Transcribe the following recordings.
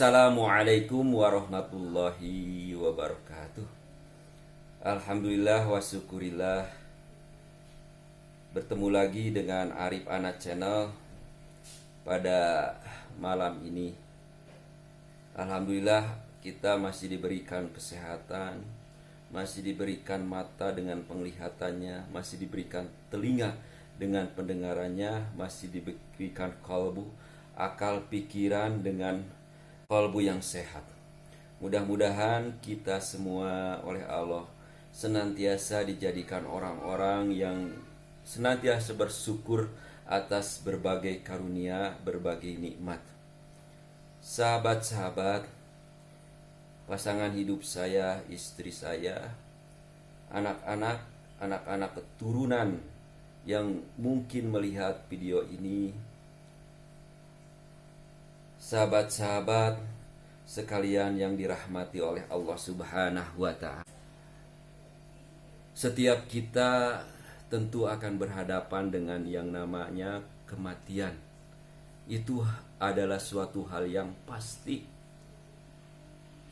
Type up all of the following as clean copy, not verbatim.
Assalamualaikum warahmatullahi wabarakatuh. Alhamdulillah wa syukurillah, bertemu lagi dengan Arif Ana Channel pada malam ini. Alhamdulillah kita masih diberikan kesehatan, masih diberikan mata dengan penglihatannya, masih diberikan telinga dengan pendengarannya, masih diberikan kalbu, akal pikiran dengan kalbu yang sehat. Mudah-mudahan kita semua oleh Allah senantiasa dijadikan orang-orang yang senantiasa bersyukur atas berbagai karunia, berbagai nikmat. Sahabat-sahabat, pasangan hidup saya, istri saya, anak-anak keturunan yang mungkin melihat video ini, sahabat-sahabat sekalian yang dirahmati oleh Allah Subhanahu wa Ta'ala. Setiap kita tentu akan berhadapan dengan yang namanya kematian. Itu adalah suatu hal yang pasti.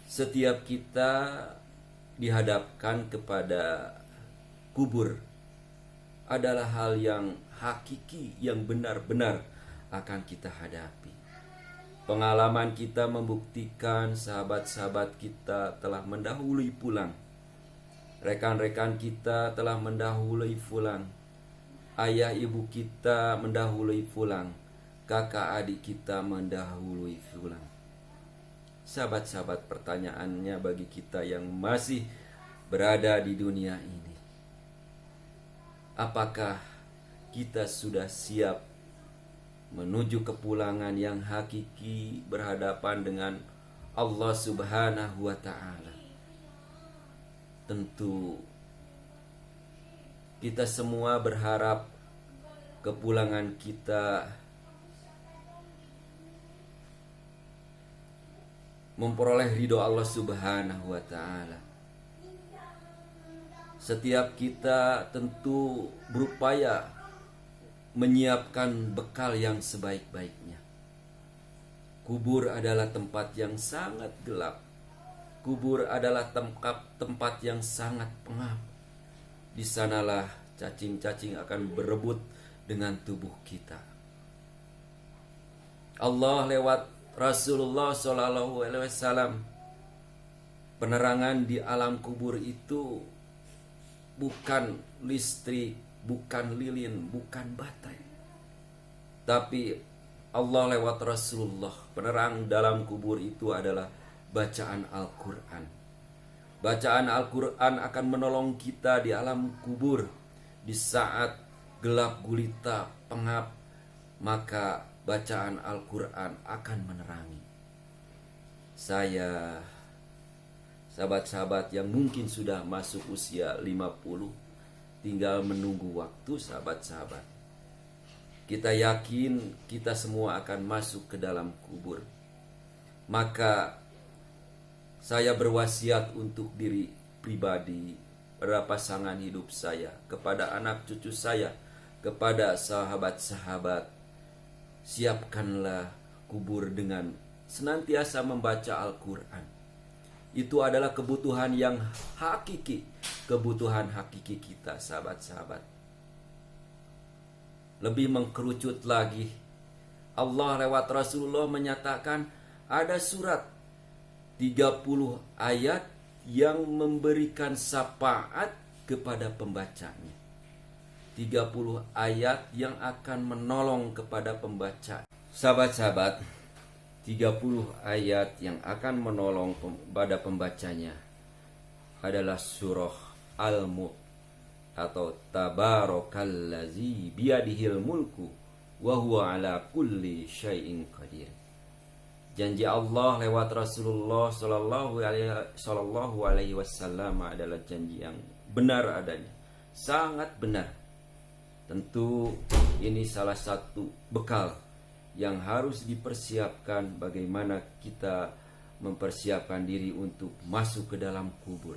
Setiap kita dihadapkan kepada kubur adalah hal yang hakiki, yang benar-benar akan kita hadapi. Pengalaman kita membuktikan sahabat-sahabat kita telah mendahului pulang. Rekan-rekan kita telah mendahului pulang. Ayah ibu kita mendahului pulang. Kakak adik kita mendahului pulang. Sahabat-sahabat, pertanyaannya bagi kita yang masih berada di dunia ini, apakah kita sudah siap menuju kepulangan yang hakiki, berhadapan dengan Allah Subhanahu wa Ta'ala? Tentu kita semua berharap kepulangan kita memperoleh ridho Allah Subhanahu wa Ta'ala. Setiap kita tentu berupaya menyiapkan bekal yang sebaik-baiknya. Kubur adalah tempat yang sangat gelap. Kubur adalah tempat yang sangat pengap. Di sanalah cacing-cacing akan berebut dengan tubuh kita. Allah lewat Rasulullah SAW, penerangan di alam kubur itu bukan listrik, bukan lilin, bukan baterai, tapi Allah lewat Rasulullah, penerang dalam kubur itu adalah bacaan Al-Quran. Bacaan Al-Quran akan menolong kita di alam kubur. Di saat gelap gulita, pengap, maka bacaan Al-Quran akan menerangi. Saya, sahabat-sahabat yang mungkin sudah masuk usia 50, tinggal menunggu waktu, sahabat-sahabat. Kita yakin kita semua akan masuk ke dalam kubur. Maka saya berwasiat untuk diri pribadi, pada pasangan hidup saya, kepada anak cucu saya, kepada sahabat-sahabat, siapkanlah kubur dengan senantiasa membaca Al-Quran. Itu adalah kebutuhan yang hakiki, kebutuhan hakiki kita, sahabat-sahabat. Lebih mengkerucut lagi, Allah lewat Rasulullah menyatakan ada surat 30 ayat yang memberikan syafaat kepada pembacanya. 30 ayat yang akan menolong kepada pembaca. Sahabat-sahabat, 30 ayat yang akan menolong pada pembacanya adalah surah Al-Mulk atau Tabarakallazi biyadihil mulku wa huwa ala kulli syai'in qadir. Janji Allah lewat Rasulullah Sallallahu Alaihi Wasallam adalah janji yang benar adanya, sangat benar. Tentu ini salah satu bekal yang harus dipersiapkan, bagaimana kita mempersiapkan diri untuk masuk ke dalam kubur.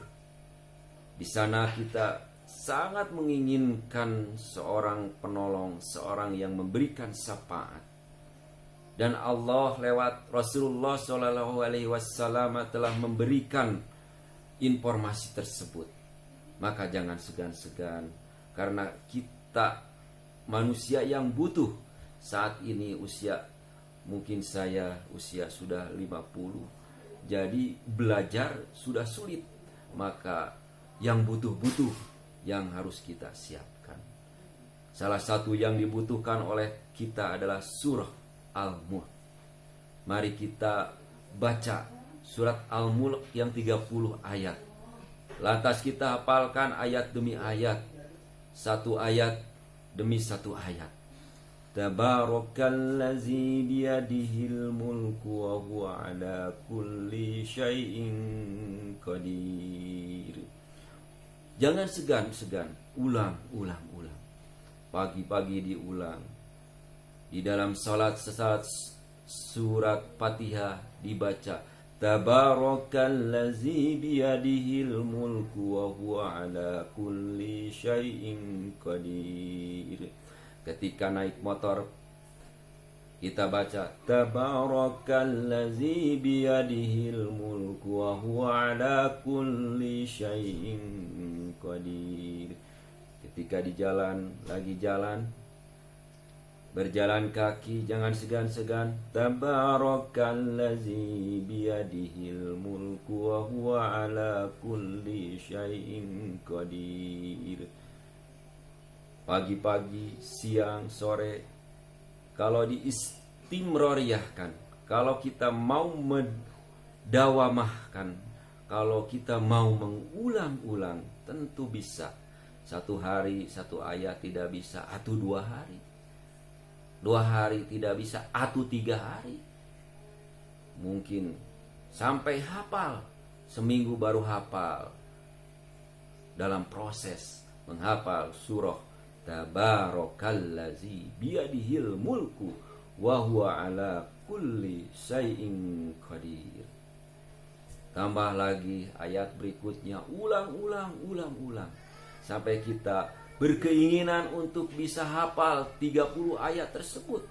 Di sana kita sangat menginginkan seorang penolong, seorang yang memberikan syafaat. Dan Allah lewat Rasulullah SAW telah memberikan informasi tersebut. Maka jangan segan-segan, karena kita manusia yang butuh saat ini usia, mungkin saya usia sudah 50, jadi belajar sudah sulit. Maka yang butuh-butuh yang harus kita siapkan. Salah satu yang dibutuhkan oleh kita adalah surah Al-Mulk. Mari kita baca surat Al-Mulk yang 30 ayat. Lantas kita hafalkan ayat demi ayat, satu ayat demi satu ayat. Tabarakalladzi biyadihil mulku wa huwa ala kulli syai'in qadir. Jangan segan-segan, ulang. Pagi-pagi diulang. Di dalam salat surat Fatihah dibaca Tabarakalladzi biyadihil mulku wa huwa ala kulli syai'in qadir. Ketika naik motor kita baca Tabarakalladzi biyadihil mulku wa huwa ala kulli syai'in qadir. Ketika di jalan, lagi jalan, berjalan kaki, jangan segan-segan. Tabarakalladzi biyadihil mulku wa huwa ala kulli syai'in qadir. Pagi-pagi, siang, sore, kalau diistimroriyahkan, kalau kita mau mendawamahkan, kalau kita mau mengulang-ulang, tentu bisa. Satu hari, satu ayat tidak bisa, atau 2 hari. 2 hari tidak bisa, atau 3 hari. Mungkin sampai hafal, seminggu baru hafal. Dalam proses menghafal surah Tabarakalladzi biyadihil mulku wa huwa ala kulli syai'in qadir. Tambah lagi ayat berikutnya, ulang. Sampai kita berkeinginan untuk bisa hafal 30 ayat tersebut.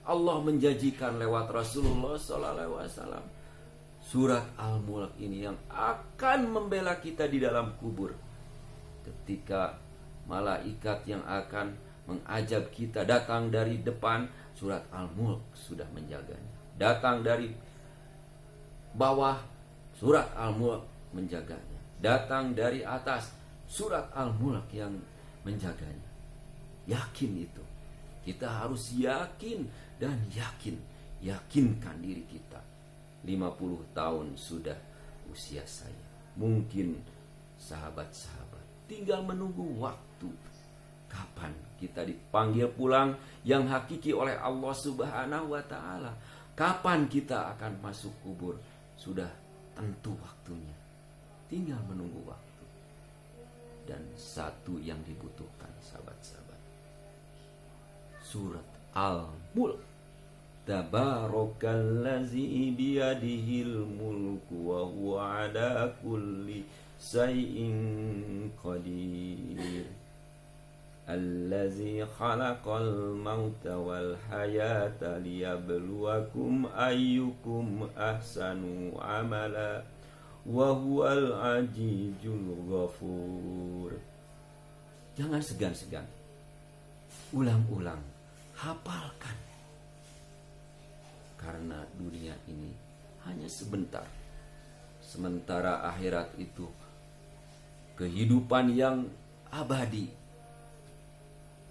Allah menjanjikan lewat Rasulullah SAW surat Al-Mulk ini yang akan membela kita di dalam kubur. Ketika malaikat yang akan mengajab kita datang dari depan, surat Al-Mulk sudah menjaganya. Datang dari bawah, surat Al-Mulk menjaganya. Datang dari atas, surat Al-Mulk yang menjaganya. Yakin itu. Kita harus yakin dan yakinkan diri kita. 50 tahun sudah usia saya. Mungkin sahabat-sahabat tinggal menunggu waktu. Kapan kita dipanggil pulang yang hakiki oleh Allah Subhanahu wa taala? Kapan kita akan masuk kubur? Sudah tentu waktunya. Tinggal menunggu waktu. Dan satu yang dibutuhkan sahabat-sahabat, surat Al-Mulk. Tabarakalladzi biyadihil mulku wa huwa ala kulli syai'in qadir. Allazi khalaqal mauta wal hayata liyabluwakum ayyukum ahsanu amala wa huwal azizul ghafur. Jangan segan-segan, ulang, hafalkan. Karena dunia ini hanya sebentar, sementara akhirat itu kehidupan yang abadi,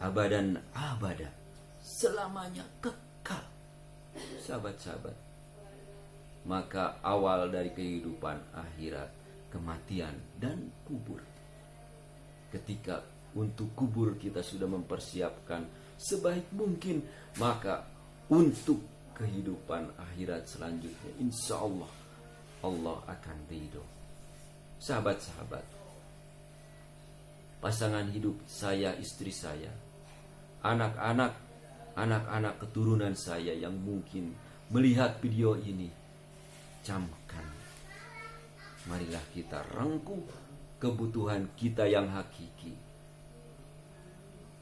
abadan abada, selamanya kekal. Sahabat-sahabat, maka awal dari kehidupan akhirat, kematian dan kubur. Ketika untuk kubur kita sudah mempersiapkan sebaik mungkin, maka untuk kehidupan akhirat selanjutnya insya Allah akan ridho. Sahabat-sahabat, pasangan hidup saya, istri saya, anak-anak keturunan saya yang mungkin melihat video ini, camkan. Marilah kita rangkum kebutuhan kita yang hakiki.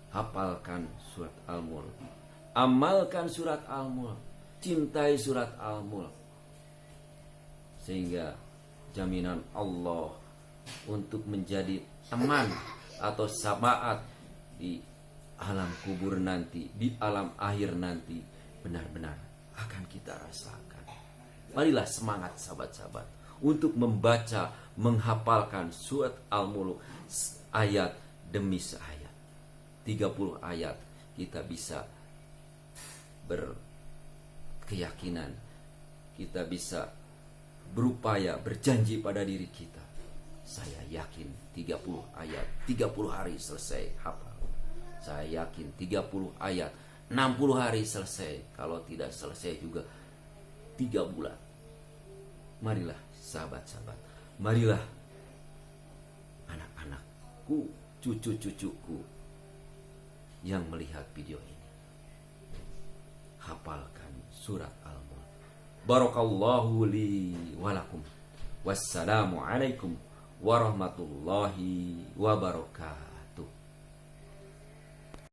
Hafalkan surat Al-Mulk. amalkan surat Al-Mulk, cintai surat Al-Mulk, sehingga jaminan Allah untuk menjadi teman atau sahabat di alam kubur nanti, di alam akhir nanti, benar-benar akan kita rasakan. Marilah semangat sahabat-sahabat untuk membaca, menghafalkan surat Al-Mulk ayat demi ayat. 30 ayat kita bisa berkeyakinan, kita bisa berupaya, berjanji pada diri kita. Saya yakin 30 ayat, 30 hari selesai hafal. Saya yakin 30 ayat, 60 hari selesai. Kalau tidak selesai juga 3 bulan. Marilah sahabat-sahabat, marilah anak-anakku, cucu-cucuku yang melihat video ini, hafalkan surat Al-Mulk. Barakallahu li walakum. Wassalamualaikum warahmatullahi wabarakatuh.